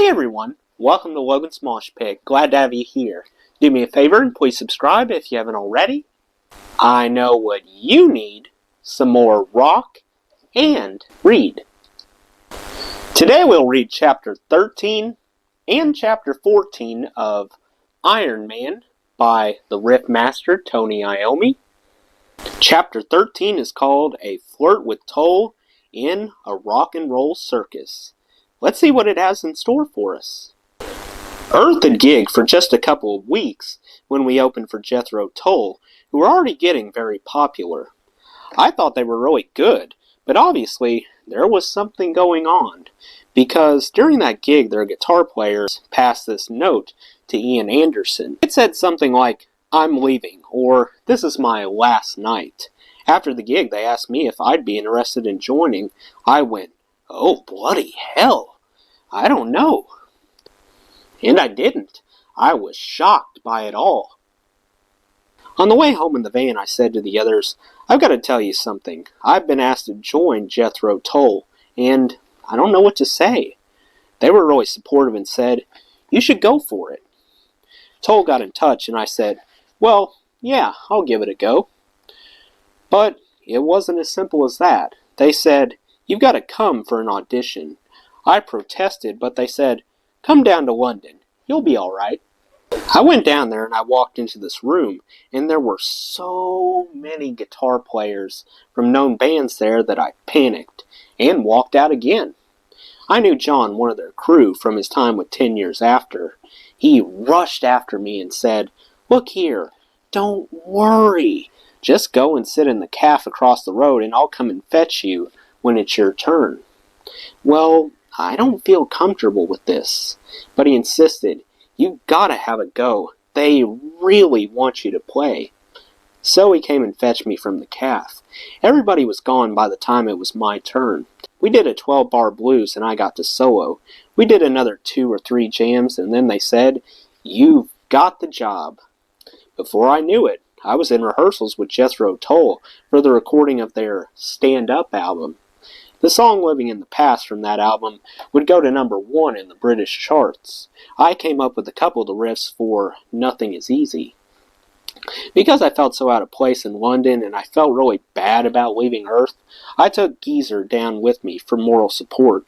Hey everyone, welcome to Logan's Mosh Pit. Glad to have you here. Do me a favor and please subscribe if you haven't already. I know what you need, some more rock and read. Today we'll read chapter 13 and chapter 14 of Iron Man by the riffmaster Tony Iommi. Chapter 13 is called A Flirt with Toll in a Rock and Roll Circus. Let's see what it has in store for us. Earth had gigged for just a couple of weeks when we opened for Jethro Tull, who were already getting very popular. I thought they were really good, but obviously there was something going on, because during that gig their guitar players passed this note to Ian Anderson. It said something like, "I'm leaving," or "This is my last night." After the gig they asked me if I'd be interested in joining. I went, "Oh, bloody hell, I don't know." And I didn't. I was shocked by it all. On the way home in the van, I said to the others, "I've got to tell you something. I've been asked to join Jethro Tull, and I don't know what to say." They were really supportive and said, "You should go for it." Tull got in touch, and I said, "Well, yeah, I'll give it a go." But it wasn't as simple as that. They said, "You've got to come for an audition." I protested, but they said, "Come down to London. You'll be all right." I went down there and I walked into this room, and there were so many guitar players from known bands there that I panicked and walked out again. I knew John, one of their crew, from his time with 10 Years After. He rushed after me and said, "Look here, don't worry. Just go and sit in the cafe across the road and I'll come and fetch you when it's your turn." Well, I don't feel comfortable with this. But he insisted, "You gotta have a go. They really want you to play." So he came and fetched me from the cafe. Everybody was gone by the time it was my turn. We did a 12-bar blues and I got to solo. We did another 2 or 3 jams and then they said, "You've got the job." Before I knew it, I was in rehearsals with Jethro Tull for the recording of their Stand Up album. The song Living in the Past from that album would go to number 1 in the British charts. I came up with a couple of the riffs for Nothing Is Easy. Because I felt so out of place in London and I felt really bad about leaving Earth, I took Geezer down with me for moral support.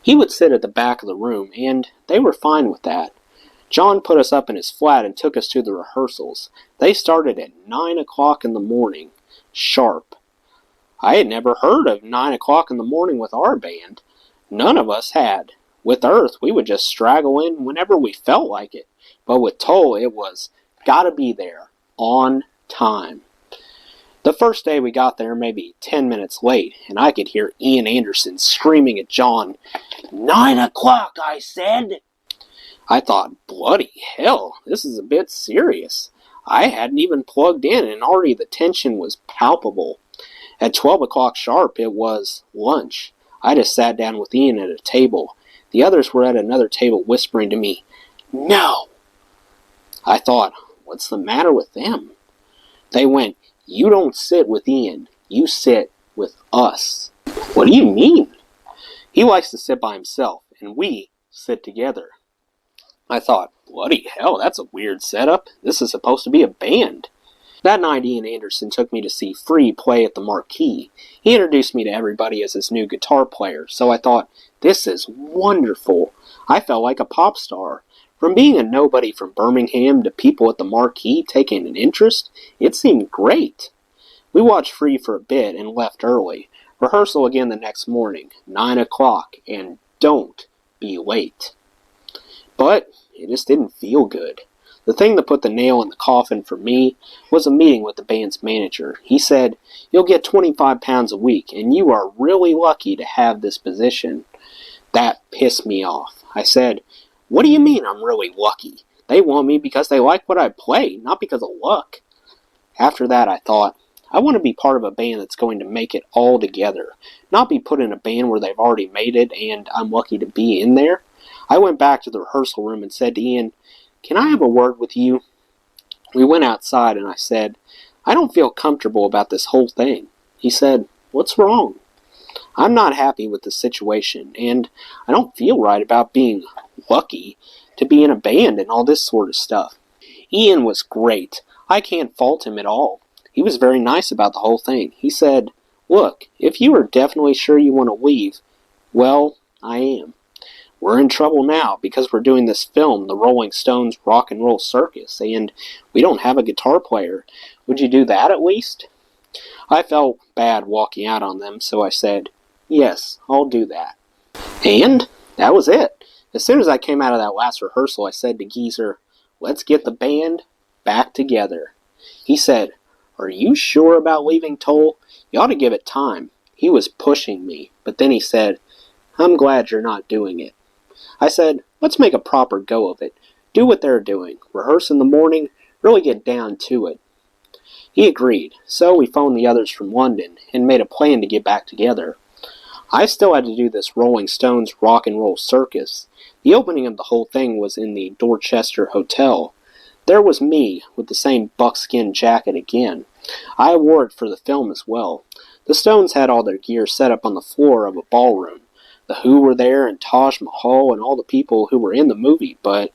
He would sit at the back of the room, and they were fine with that. John put us up in his flat and took us to the rehearsals. They started at 9 o'clock in the morning, sharp. I had never heard of 9 o'clock in the morning with our band. None of us had. With Earth, we would just straggle in whenever we felt like it. But with Tull, it was gotta be there, on time. The first day we got there maybe 10 minutes late, and I could hear Ian Anderson screaming at John, "9 o'clock, I said!" I thought, bloody hell, this is a bit serious. I hadn't even plugged in, and already the tension was palpable. At 12 o'clock sharp, it was lunch. I just sat down with Ian at a table. The others were at another table whispering to me, "No!" I thought, what's the matter with them? They went, "You don't sit with Ian. You sit with us." What do you mean? He likes to sit by himself, and we sit together. I thought, bloody hell, that's a weird setup. This is supposed to be a band. That night, Ian Anderson took me to see Free play at the Marquee. He introduced me to everybody as his new guitar player, so I thought, this is wonderful. I felt like a pop star. From being a nobody from Birmingham to people at the Marquee taking an interest, it seemed great. We watched Free for a bit and left early. Rehearsal again the next morning, 9 o'clock, and don't be late. But it just didn't feel good. The thing that put the nail in the coffin for me was a meeting with the band's manager. He said, "You'll get 25 pounds a week, and you are really lucky to have this position." That pissed me off. I said, "What do you mean I'm really lucky? They want me because they like what I play, not because of luck." After that, I thought, I want to be part of a band that's going to make it all together, not be put in a band where they've already made it and I'm lucky to be in there. I went back to the rehearsal room and said to Ian, "Can I have a word with you?" We went outside and I said, "I don't feel comfortable about this whole thing." He said, "What's wrong?" I'm not happy with the situation, and I don't feel right about being lucky to be in a band and all this sort of stuff. Ian was great. I can't fault him at all. He was very nice about the whole thing. He said, "Look, if you are definitely sure you want to leave, well, I am. We're in trouble now because we're doing this film, The Rolling Stones Rock and Roll Circus, and we don't have a guitar player. Would you do that at least?" I felt bad walking out on them, so I said, "Yes, I'll do that." And that was it. As soon as I came out of that last rehearsal, I said to Geezer, "Let's get the band back together." He said, "Are you sure about leaving Toll? You ought to give it time." He was pushing me, but then he said, "I'm glad you're not doing it." I said, "Let's make a proper go of it. Do what they're doing. Rehearse in the morning, really get down to it." He agreed, so we phoned the others from London and made a plan to get back together. I still had to do this Rolling Stones Rock and Roll Circus. The opening of the whole thing was in the Dorchester Hotel. There was me, with the same buckskin jacket again. I wore it for the film as well. The Stones had all their gear set up on the floor of a ballroom. The Who were there, and Taj Mahal, and all the people who were in the movie, but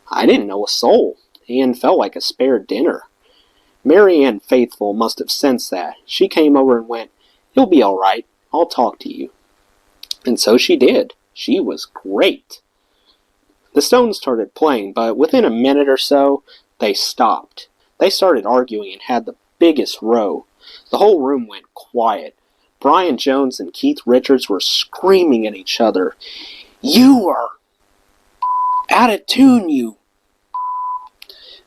I didn't know a soul, and felt like a spare dinner. Mary Ann Faithfull must have sensed that. She came over and went, "You'll be all right. I'll talk to you." And so she did. She was great. The Stones started playing, but within a minute or so, they stopped. They started arguing and had the biggest row. The whole room went quiet. Brian Jones and Keith Richards were screaming at each other. "You are out of tune, you."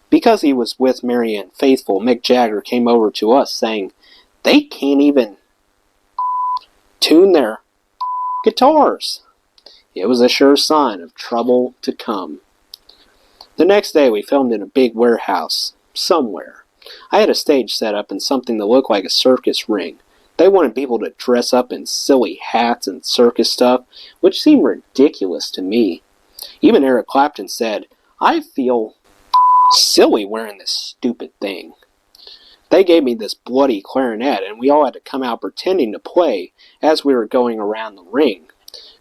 Because he was with Mary Ann Faithfull, Mick Jagger came over to us saying, "They can't even tune their guitars." It was a sure sign of trouble to come. The next day we filmed in a big warehouse, somewhere. I had a stage set up and something that looked like a circus ring. They wanted people to dress up in silly hats and circus stuff, which seemed ridiculous to me. Even Eric Clapton said, "I feel silly wearing this stupid thing." They gave me this bloody clarinet, and we all had to come out pretending to play as we were going around the ring.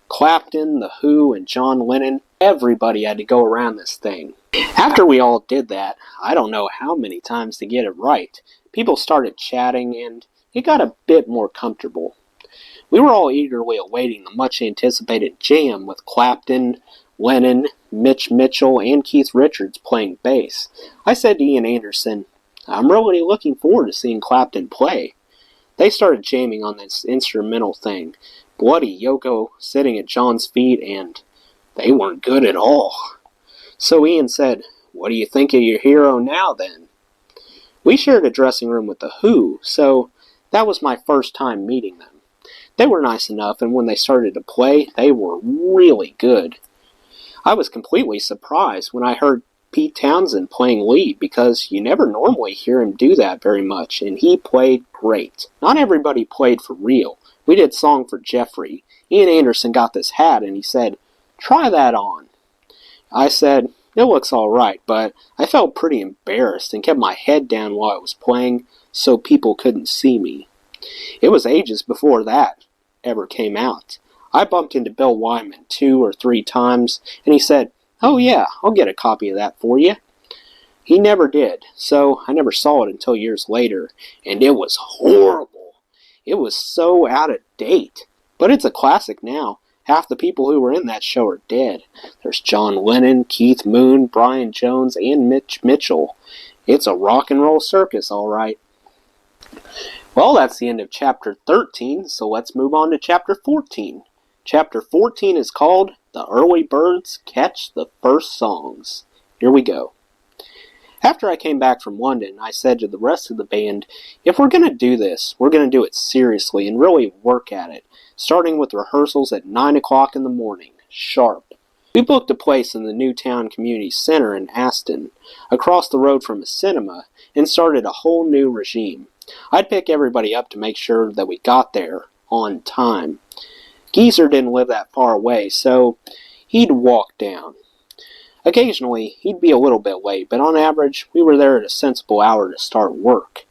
Clapton, The Who, and John Lennon, everybody had to go around this thing. After we all did that, I don't know how many times to get it right, people started chatting, and it got a bit more comfortable. We were all eagerly awaiting the much-anticipated jam with Clapton, Lennon, Mitch Mitchell, and Keith Richards playing bass. I said to Ian Anderson, "I'm really looking forward to seeing Clapton play." They started jamming on this instrumental thing. Bloody Yoko sitting at John's feet, and they weren't good at all. So Ian said, "What do you think of your hero now, then?" We shared a dressing room with The Who, so that was my first time meeting them. They were nice enough, and when they started to play, they were really good. I was completely surprised when I heard Pete Townsend playing lead, because you never normally hear him do that very much, and he played great. Not everybody played for real. We did Song for Jeffrey. Ian Anderson got this hat, and he said, "Try that on." I said, "It looks alright," but I felt pretty embarrassed and kept my head down while I was playing so people couldn't see me. It was ages before that ever came out. I bumped into Bill Wyman 2 or 3 times, and he said, "Oh yeah, I'll get a copy of that for you." He never did, so I never saw it until years later, and it was horrible. It was so out of date. But it's a classic now. Half the people who were in that show are dead. There's John Lennon, Keith Moon, Brian Jones, and Mitch Mitchell. It's a rock and roll circus, all right. Well, that's the end of Chapter 13, so let's move on to Chapter 14. Chapter 14 is called The Early Birds Catch the First Songs. Here we go. After I came back from London, I said to the rest of the band, if we're going to do this, we're going to do it seriously and really work at it, starting with rehearsals at 9 o'clock in the morning, sharp. We booked a place in the Newtown Community Center in Aston, across the road from a cinema, and started a whole new regime. I'd pick everybody up to make sure that we got there on time. Geezer didn't live that far away, so he'd walk down. Occasionally, he'd be a little bit late, but on average, we were there at a sensible hour to start work.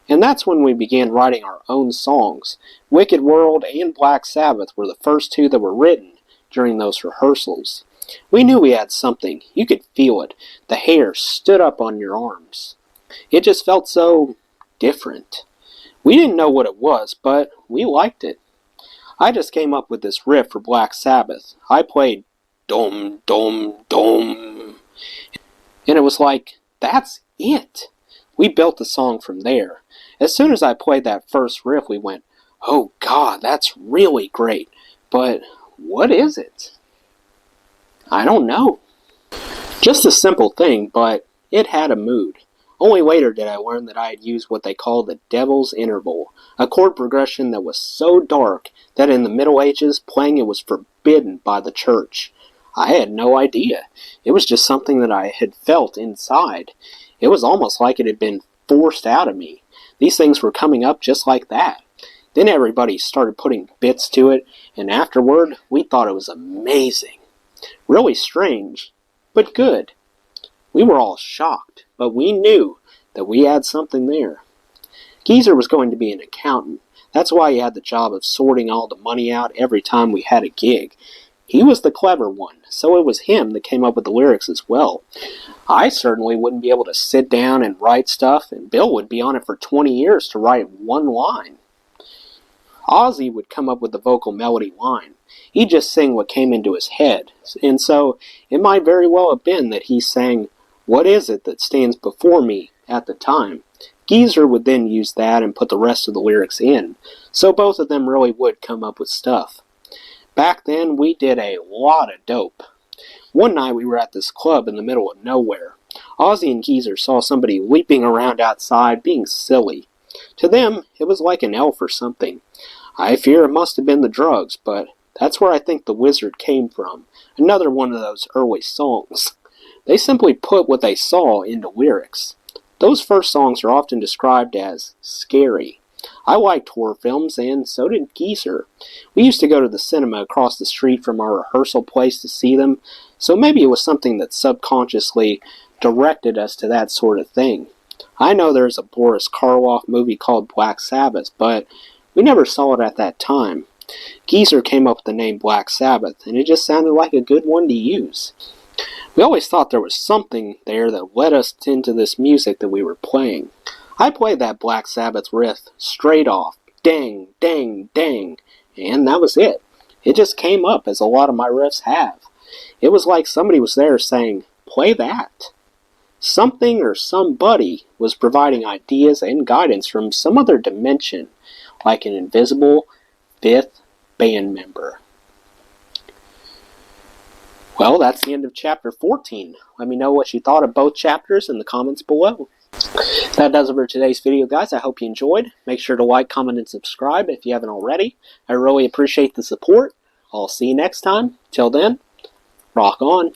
And that's when we began writing our own songs. Wicked World and Black Sabbath were the first two that were written during those rehearsals. We knew we had something. You could feel it. The hair stood up on your arms. It just felt so different. We didn't know what it was, but we liked it. I just came up with this riff for Black Sabbath. I played dum dum dum. And it was like, that's it. We built the song from there. As soon as I played that first riff, we went, oh God, that's really great. But what is it? I don't know. Just a simple thing, but it had a mood. Only later did I learn that I had used what they call the Devil's Interval, a chord progression that was so dark that in the Middle Ages, playing it was forbidden by the church. I had no idea. It was just something that I had felt inside. It was almost like it had been forced out of me. These things were coming up just like that. Then everybody started putting bits to it, and afterward, we thought it was amazing. Really strange, but good. We were all shocked, but we knew that we had something there. Geezer was going to be an accountant. That's why he had the job of sorting all the money out every time we had a gig. He was the clever one, so it was him that came up with the lyrics as well. I certainly wouldn't be able to sit down and write stuff, and Bill would be on it for 20 years to write one line. Ozzy would come up with the vocal melody line. He'd just sing what came into his head, and so it might very well have been that he sang, "What is it that stands before me?" at the time. Geezer would then use that and put the rest of the lyrics in, so both of them really would come up with stuff. Back then, we did a lot of dope. One night we were at this club in the middle of nowhere. Ozzy and Geezer saw somebody leaping around outside, being silly. To them, it was like an elf or something. I fear it must have been the drugs, but that's where I think the Wizard came from. Another one of those early songs. They simply put what they saw into lyrics. Those first songs are often described as scary. I liked horror films, and so did Geezer. We used to go to the cinema across the street from our rehearsal place to see them, so maybe it was something that subconsciously directed us to that sort of thing. I know there's a Boris Karloff movie called Black Sabbath, but we never saw it at that time. Geezer came up with the name Black Sabbath, and it just sounded like a good one to use. We always thought there was something there that led us into this music that we were playing. I played that Black Sabbath riff straight off, dang, dang, dang, and that was it. It just came up as a lot of my riffs have. It was like somebody was there saying, play that. Something or somebody was providing ideas and guidance from some other dimension, like an invisible fifth band member. Well, that's the end of chapter 14. Let me know what you thought of both chapters in the comments below. That does it for today's video, guys. I hope you enjoyed. Make sure to like, comment, and subscribe if you haven't already. I really appreciate the support. I'll see you next time. Till then, rock on.